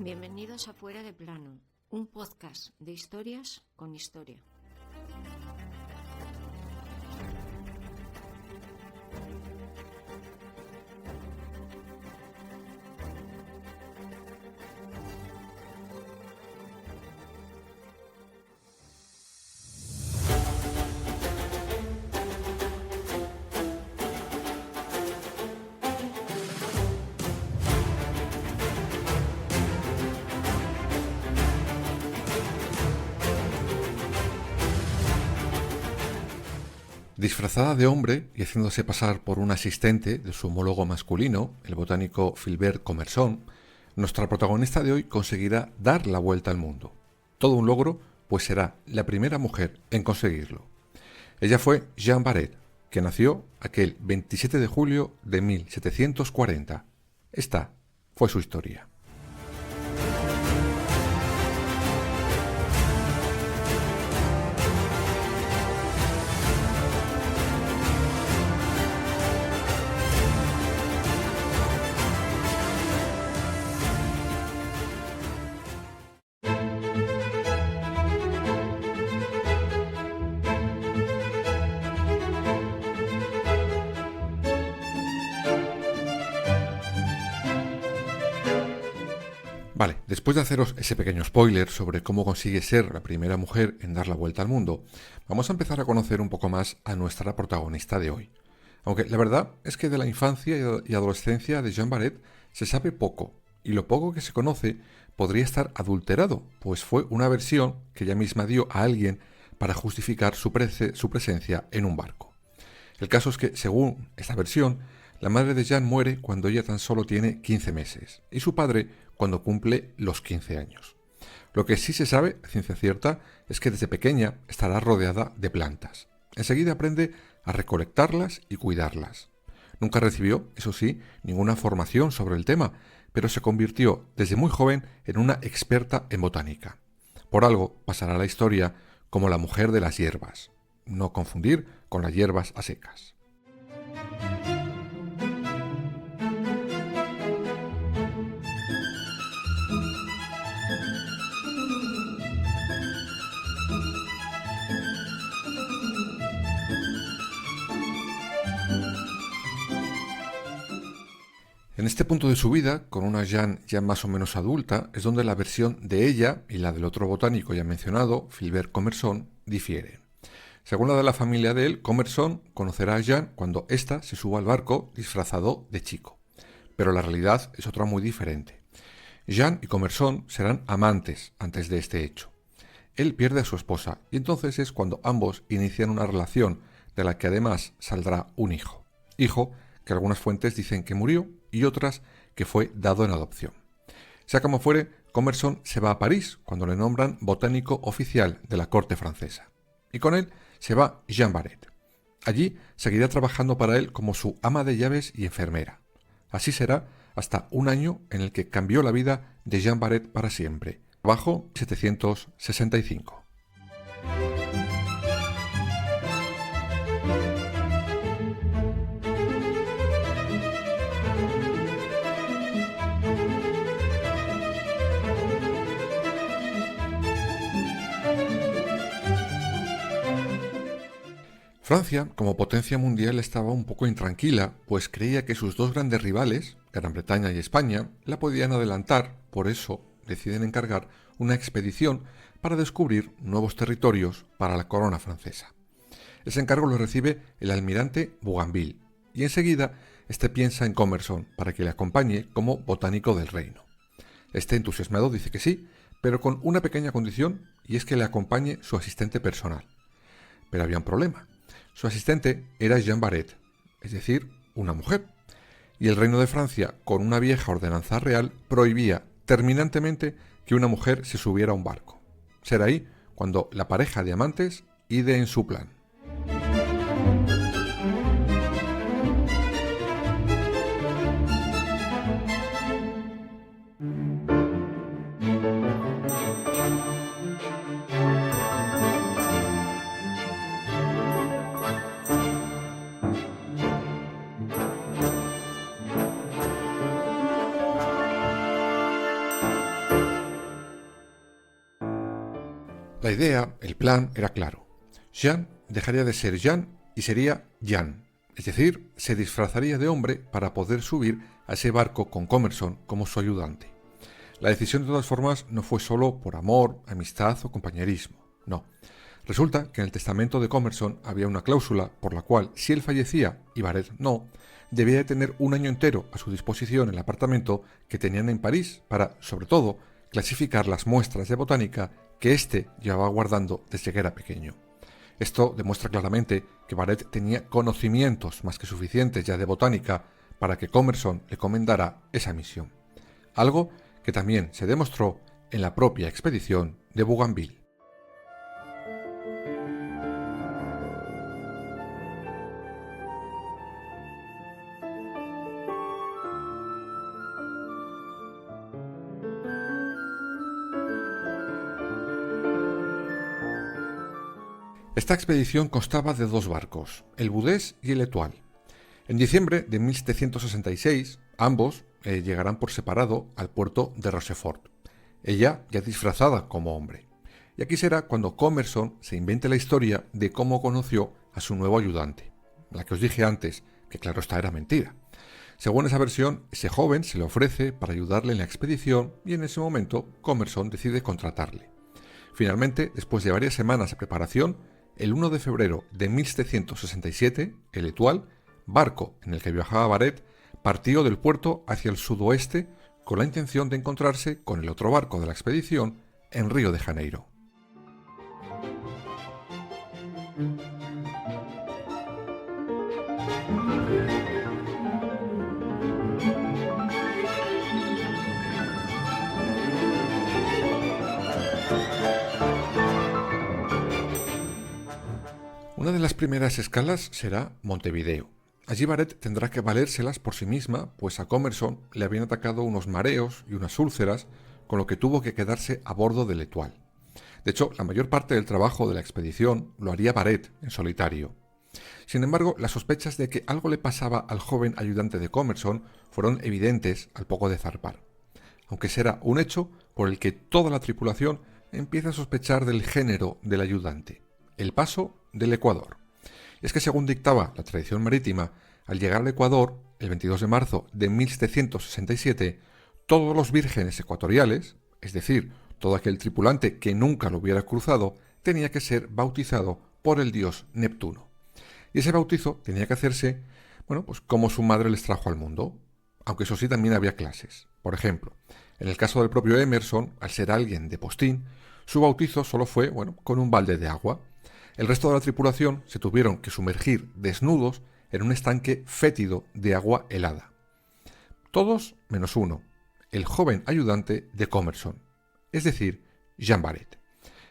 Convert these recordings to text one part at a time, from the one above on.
Bienvenidos a Fuera de Plano, un podcast de historias con historia. Disfrazada de hombre y haciéndose pasar por un asistente de su homólogo masculino, el botánico Philibert Commerson, nuestra protagonista de hoy conseguirá dar la vuelta al mundo. Todo un logro, pues será la primera mujer en conseguirlo. Ella fue Jeanne Barret, que nació aquel 27 de julio de 1740. Esta fue su historia. Vale, después de haceros ese pequeño spoiler sobre cómo consigue ser la primera mujer en dar la vuelta al mundo, vamos a empezar a conocer un poco más a nuestra protagonista de hoy. Aunque la verdad es que de la infancia y adolescencia de Jeanne Barret se sabe poco, y lo poco que se conoce podría estar adulterado, pues fue una versión que ella misma dio a alguien para justificar su presencia en un barco. El caso es que, según esta versión, la madre de Jeanne muere cuando ella tan solo tiene 15 meses, y su padre cuando cumple los 15 años. Lo que sí se sabe, a ciencia cierta, es que desde pequeña estará rodeada de plantas. Enseguida aprende a recolectarlas y cuidarlas. Nunca recibió, eso sí, ninguna formación sobre el tema, pero se convirtió desde muy joven en una experta en botánica. Por algo pasará a la historia como la mujer de las hierbas. No confundir con las hierbas a secas. En este punto de su vida, con una Jeanne ya más o menos adulta, es donde la versión de ella y la del otro botánico ya mencionado, Philibert Commerson, difieren. Según la de la familia de él, Commerson conocerá a Jeanne cuando ésta se suba al barco disfrazado de chico. Pero la realidad es otra muy diferente. Jeanne y Commerson serán amantes antes de este hecho. Él pierde a su esposa y entonces es cuando ambos inician una relación de la que además saldrá un hijo. Hijo que algunas fuentes dicen que murió y otras que fue dado en adopción. Sea como fuere, Commerson se va a París cuando le nombran botánico oficial de la corte francesa. Y con él se va Jeanne Barret. Allí seguirá trabajando para él como su ama de llaves y enfermera. Así será hasta un año en el que cambió la vida de Jeanne Barret para siempre, bajo 1765. Francia, como potencia mundial, estaba un poco intranquila, pues creía que sus dos grandes rivales, Gran Bretaña y España, la podían adelantar, por eso deciden encargar una expedición para descubrir nuevos territorios para la corona francesa. Ese encargo lo recibe el almirante Bougainville, y enseguida este piensa en Commerson para que le acompañe como botánico del reino. Este entusiasmado dice que sí, pero con una pequeña condición, y es que le acompañe su asistente personal. Pero había un problema. Su asistente era Jeanne Barret, es decir, una mujer, y el reino de Francia, con una vieja ordenanza real, prohibía terminantemente que una mujer se subiera a un barco. Será ahí cuando la pareja de amantes ide en su plan. La idea, el plan, era claro. Jean dejaría de ser Jean y sería Jan, es decir, se disfrazaría de hombre para poder subir a ese barco con Commerson como su ayudante. La decisión de todas formas no fue solo por amor, amistad o compañerismo, no. Resulta que en el testamento de Commerson había una cláusula por la cual, si él fallecía y Barrett no, debía de tener un año entero a su disposición en el apartamento que tenían en París para, sobre todo, clasificar las muestras de botánica que éste llevaba guardando desde que era pequeño. Esto demuestra claramente que Barrett tenía conocimientos más que suficientes ya de botánica para que Commerson le encomendara esa misión. Algo que también se demostró en la propia expedición de Bougainville. Esta expedición constaba de dos barcos, el Boudès y el Étoile. En diciembre de 1766, ambos llegarán por separado al puerto de Rochefort, ella ya disfrazada como hombre. Y aquí será cuando Commerson se invente la historia de cómo conoció a su nuevo ayudante, la que os dije antes, que claro está era mentira. Según esa versión, ese joven se le ofrece para ayudarle en la expedición y en ese momento Commerson decide contratarle. Finalmente, después de varias semanas de preparación, el 1 de febrero de 1767, el Étoile, barco en el que viajaba Barrett, partió del puerto hacia el sudoeste con la intención de encontrarse con el otro barco de la expedición en Río de Janeiro. Una de las primeras escalas será Montevideo. Allí Barrett tendrá que valérselas por sí misma, pues a Commerson le habían atacado unos mareos y unas úlceras, con lo que tuvo que quedarse a bordo del Étoile. De hecho, la mayor parte del trabajo de la expedición lo haría Barrett en solitario. Sin embargo, las sospechas de que algo le pasaba al joven ayudante de Commerson fueron evidentes al poco de zarpar, aunque será un hecho por el que toda la tripulación empieza a sospechar del género del ayudante, el paso del Ecuador. Y es que según dictaba la tradición marítima, al llegar al Ecuador, el 22 de marzo de 1767, todos los vírgenes ecuatoriales, es decir, todo aquel tripulante que nunca lo hubiera cruzado, tenía que ser bautizado por el dios Neptuno. Y ese bautizo tenía que hacerse, pues como su madre les trajo al mundo, aunque eso sí también había clases. Por ejemplo, en el caso del propio Emerson, al ser alguien de postín, su bautizo solo fue, con un balde de agua. El resto de la tripulación se tuvieron que sumergir desnudos en un estanque fétido de agua helada. Todos menos uno, el joven ayudante de Commerson, es decir, Jean Barrett.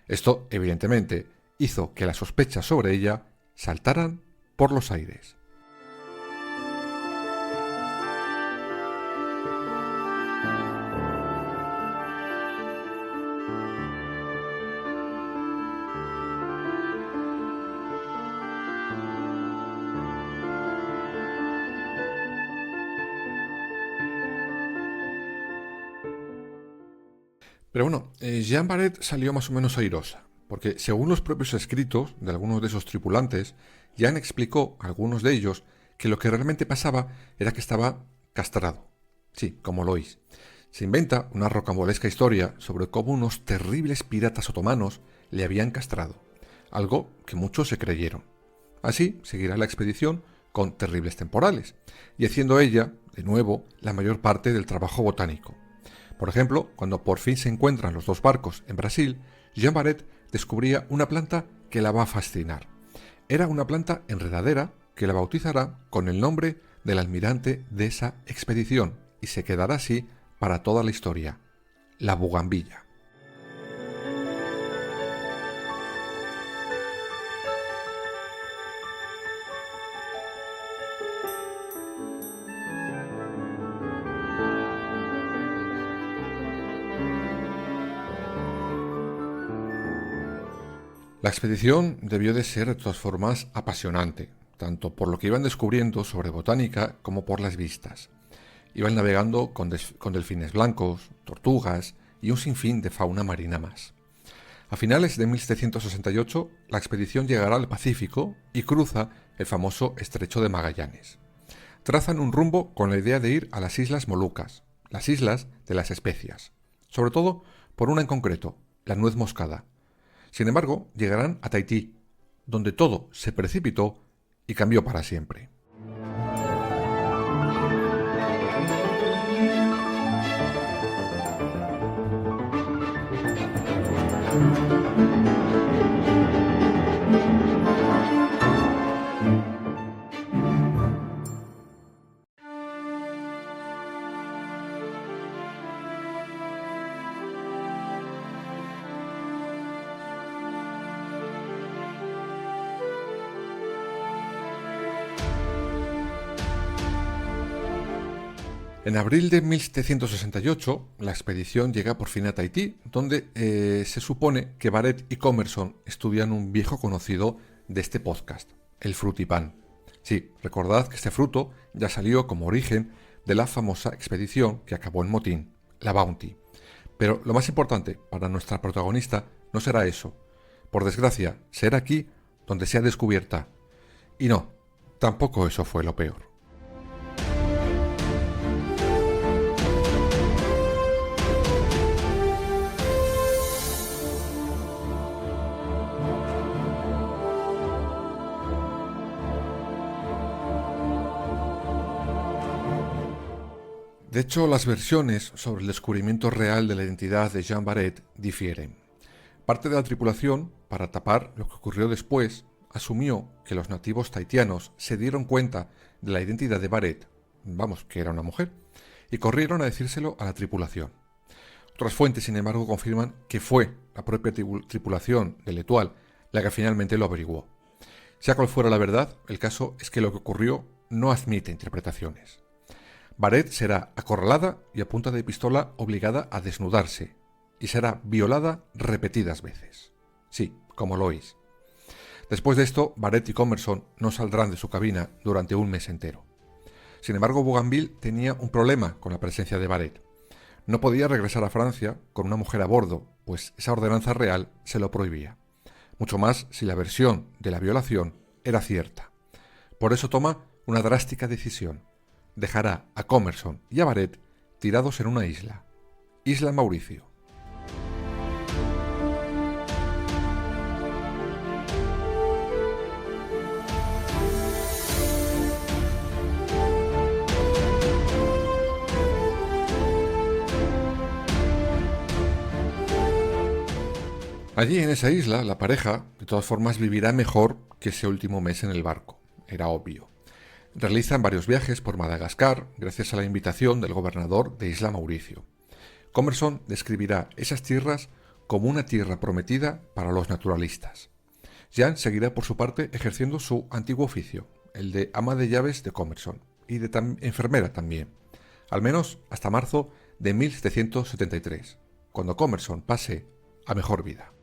Esto, evidentemente, hizo que las sospechas sobre ella saltaran por los aires. Pero Jean Barrett salió más o menos airosa, porque según los propios escritos de algunos de esos tripulantes, Jean explicó a algunos de ellos que lo que realmente pasaba era que estaba castrado. Sí, como lo oís. Se inventa una rocambolesca historia sobre cómo unos terribles piratas otomanos le habían castrado, algo que muchos se creyeron. Así seguirá la expedición con terribles temporales, y haciendo ella, de nuevo, la mayor parte del trabajo botánico. Por ejemplo, cuando por fin se encuentran los dos barcos en Brasil, Jean Barrett descubría una planta que la va a fascinar. Era una planta enredadera que la bautizará con el nombre del almirante de esa expedición y se quedará así para toda la historia, la bugambilla. La expedición debió de ser de todas formas apasionante, tanto por lo que iban descubriendo sobre botánica como por las vistas. Iban navegando con delfines blancos, tortugas y un sinfín de fauna marina más. A finales de 1768, la expedición llegará al Pacífico y cruza el famoso Estrecho de Magallanes. Trazan un rumbo con la idea de ir a las Islas Molucas, las Islas de las Especias, sobre todo por una en concreto, la nuez moscada. Sin embargo, llegarán a Tahití, donde todo se precipitó y cambió para siempre. En abril de 1768, la expedición llega por fin a Tahití, donde se supone que Barrett y Commerson estudian un viejo conocido de este podcast, el frutipán. Sí, recordad que este fruto ya salió como origen de la famosa expedición que acabó en motín, la Bounty. Pero lo más importante para nuestra protagonista no será eso. Por desgracia, será aquí donde sea descubierta. Y no, tampoco eso fue lo peor. De hecho, las versiones sobre el descubrimiento real de la identidad de Jean Barrett difieren. Parte de la tripulación, para tapar lo que ocurrió después, asumió que los nativos tahitianos se dieron cuenta de la identidad de Barrett, que era una mujer, y corrieron a decírselo a la tripulación. Otras fuentes, sin embargo, confirman que fue la propia tripulación de l'Étoile la que finalmente lo averiguó. Sea cual fuera la verdad, el caso es que lo que ocurrió no admite interpretaciones. Barrett será acorralada y a punta de pistola obligada a desnudarse, y será violada repetidas veces. Sí, como lo oís. Después de esto, Barrett y Commerson no saldrán de su cabina durante un mes entero. Sin embargo, Bougainville tenía un problema con la presencia de Barrett. No podía regresar a Francia con una mujer a bordo, pues esa ordenanza real se lo prohibía. Mucho más si la versión de la violación era cierta. Por eso toma una drástica decisión. Dejará a Commerson y a Barrett tirados en una isla, Isla Mauricio. Allí en esa isla, la pareja, de todas formas, vivirá mejor que ese último mes en el barco, era obvio. Realizan varios viajes por Madagascar gracias a la invitación del gobernador de Isla Mauricio. Commerson describirá esas tierras como una tierra prometida para los naturalistas. Jean seguirá por su parte ejerciendo su antiguo oficio, el de ama de llaves de Commerson, y de enfermera también, al menos hasta marzo de 1773, cuando Commerson pase a mejor vida.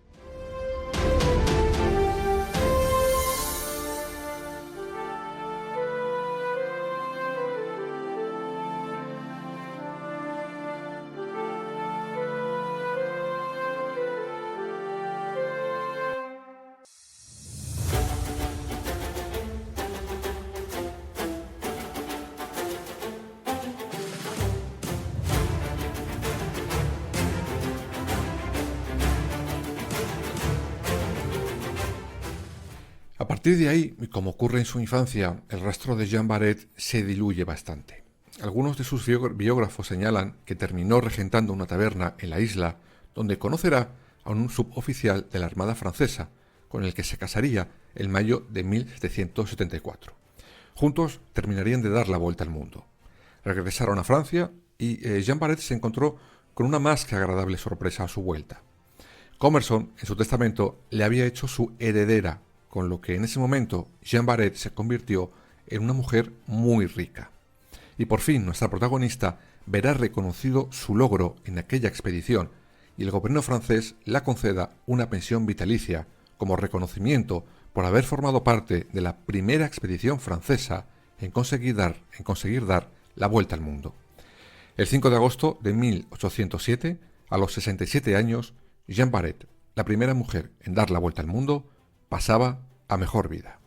A partir de ahí, y como ocurre en su infancia, el rastro de Jean Barrett se diluye bastante. Algunos de sus biógrafos señalan que terminó regentando una taberna en la isla, donde conocerá a un suboficial de la Armada francesa, con el que se casaría en mayo de 1774. Juntos terminarían de dar la vuelta al mundo. Regresaron a Francia y Jean Barrett se encontró con una más que agradable sorpresa a su vuelta. Commerson, en su testamento, le había hecho su heredera, con lo que en ese momento Jean Barrett se convirtió en una mujer muy rica. Y por fin nuestra protagonista verá reconocido su logro en aquella expedición y el gobierno francés la conceda una pensión vitalicia como reconocimiento por haber formado parte de la primera expedición francesa en conseguir dar la vuelta al mundo. El 5 de agosto de 1807, a los 67 años, Jean Barrett, la primera mujer en dar la vuelta al mundo pasaba a mejor vida.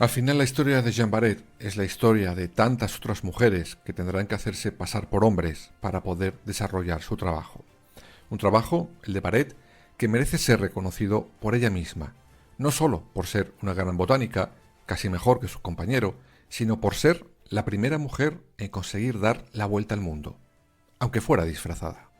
Al final la historia de Jeanne Baret es la historia de tantas otras mujeres que tendrán que hacerse pasar por hombres para poder desarrollar su trabajo. Un trabajo, el de Baret, que merece ser reconocido por ella misma, no solo por ser una gran botánica, casi mejor que su compañero, sino por ser la primera mujer en conseguir dar la vuelta al mundo, aunque fuera disfrazada.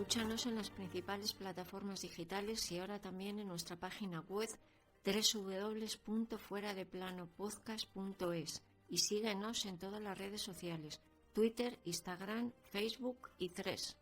Escúchanos en las principales plataformas digitales y ahora también en nuestra página web www.fueradeplanopodcast.es y síguenos en todas las redes sociales, Twitter, Instagram, Facebook y Threads.